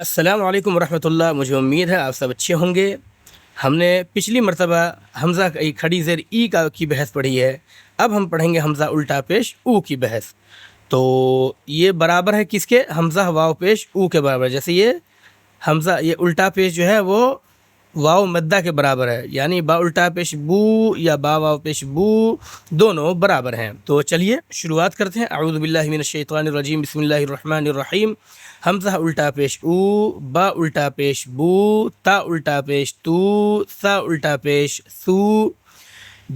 السلام علیکم ورحمۃ اللہ. مجھے امید ہے آپ سب اچھے ہوں گے. ہم نے پچھلی مرتبہ حمزہ کھڑی زیر ای کی بحث پڑھی ہے. اب ہم پڑھیں گے حمزہ الٹا پیش او کی بحث. تو یہ برابر ہے کس کے؟ حمزہ واو پیش او کے برابر. جیسے یہ حمزہ یہ الٹا پیش جو ہے وہ واو مدہ کے برابر ہے، یعنی با الٹا پیش بو یا با واو پیش بو دونوں برابر ہیں. تو چلیے شروعات کرتے ہیں. اعوذ باللہ من الشیطان الرجیم، بسم اللہ الرحمن الرحیم. حمزہ الٹا پیش او، با الٹا پیش بو، تا الٹا پیش تو، سا الٹا پیش سو،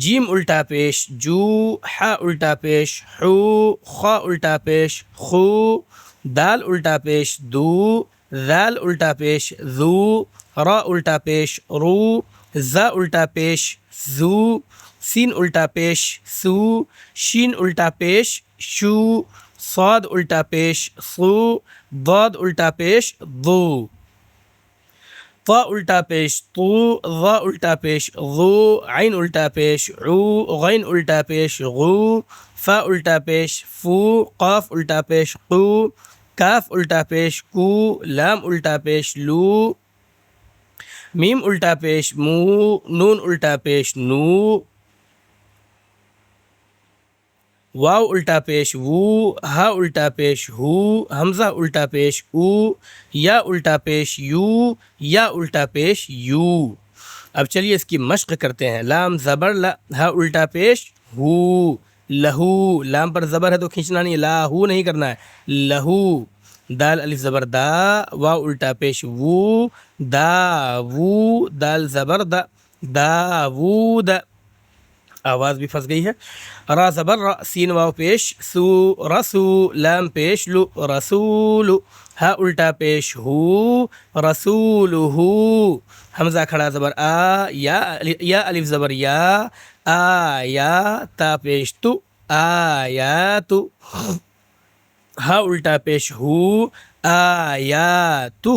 جیم الٹا پیش جو، حا الٹا پیش حو، خا الٹا پیش خو، دال الٹا پیش دو، ذال الٹا پیش ذو، را الٹا پیش رو، زا الٹا پیش زو، سین الٹا پیش سو، شین الٹا پیش شو، صاد الٹا پیش صو، ضاد الٹا پیش ضو، طا الٹا پیش طو، ظا الٹا پیش ظو، عین الٹا پیش عو، غین الٹا پیش غو، فا الٹا پیش فو، قاف الٹا پیش قو، کاف الٹا پیش کو، لام الٹا پیش لو، میم الٹا پیش مو، نون الٹا پیش نو، واو الٹا پیش وو، ہا الٹا پیش ہو، حمزہ الٹا پیش او، یا الٹا پیش یو، یا الٹا پیش یو. اب چلیے اس کی مشق کرتے ہیں. لام زبر لا، ہا الٹا پیش ہو، لہو. لام پر زبر ہے تو کھینچنا نہیں ہے، لاہو نہیں کرنا ہے، لہو. دال الف زبر دا، واو الٹا پیش وو، دا وو، دال زبر دا، داوود. آواز بھی پھنس گئی ہے. را زبر را، سین واو پیش سو، رسو، لام پیش لو، رسول. ہا الٹا پیش ہو، رسول ہو. حمزہ کھڑا زبر آ، یا الف زبر یا، آیا، تا پیش تو، آیات. ہا الٹا پیش ہو، آیاتہ.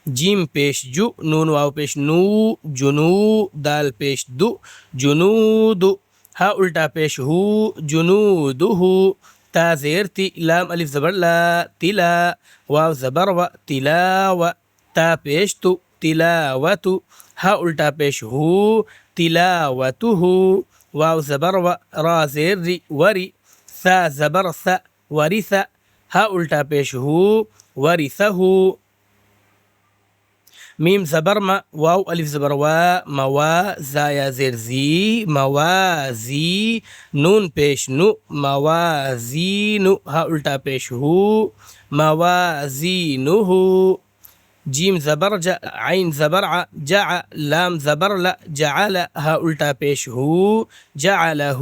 جیم پیش جو، نون واو پیش نو، جنو، دال پیش دو، جنود. ہا الٹا پیش ہو، جنودہ. تا زیر تی، لام الف زبر لا، تلا، واو زبر و، تلاو، تا پیش تو، تلاوت. ہا الٹا پیش ہو، تلاوتہ، واو زبر و، را زیر ری، وری، سا زبر سا، ورث. ہا الٹا پیش ہو، ورثہ. میم زبر ما، واو الف زبر وا، موا، زایا زیر زی، موازی، نون پیش نو، موازین. ہا الٹا پیش ہو، موازینہ. جیم زبر جا، عین زبر ع، جع، لام زبر ل، جعل، ہا الٹا پیش ہو، جعلہ.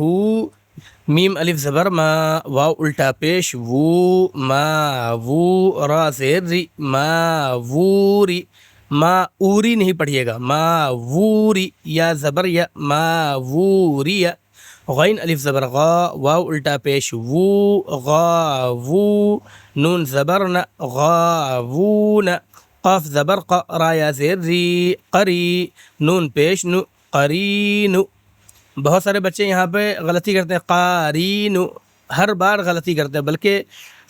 میم الف زبر ما، واو الٹا پیش وو، ما وو، را زیر ری، ما ووری. ما اوری نہیں پڑھیے گا، ما ووری. یا زبر یا، ما ووری. غین الف زبر غا، واو الٹا پیش وو، غاوو، نون زبر ن، غاوون. قاف زبر ق، را یا زیر ری، قری، نون پیش نو، قرین. بہت سارے بچے یہاں پہ غلطی کرتے ہیں، قارین. ہر بار غلطی کرتے ہیں، بلکہ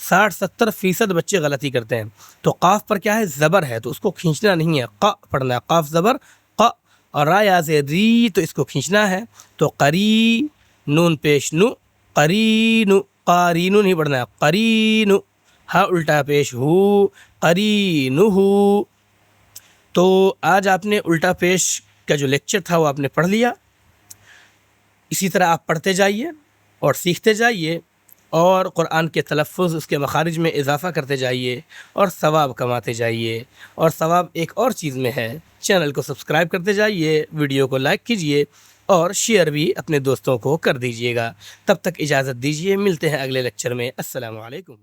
60-70% بچے غلطی کرتے ہیں. تو قاف پر کیا ہے؟ زبر ہے، تو اس کو کھینچنا نہیں ہے، ق پڑھنا ہے. قاف زبر ق، اور را یا سے ری، تو اس کو کھینچنا ہے. تو قری، نون پیش نو، قرین. قارین نہیں پڑھنا ہے، قرین. ہا الٹا پیش ہو، قرینہ. تو آج آپ نے الٹا پیش کا جو لیکچر تھا وہ آپ نے پڑھ لیا. اسی طرح آپ پڑھتے جائیے اور سیکھتے جائیے، اور قرآن کے تلفظ، اس کے مخارج میں اضافہ کرتے جائیے اور ثواب کماتے جائیے. اور ثواب ایک اور چیز میں ہے. چینل کو سبسکرائب کرتے جائیے، ویڈیو کو لائک کیجیے اور شیئر بھی اپنے دوستوں کو کر دیجیے گا. تب تک اجازت دیجیے، ملتے ہیں اگلے لیکچر میں. السلام علیکم.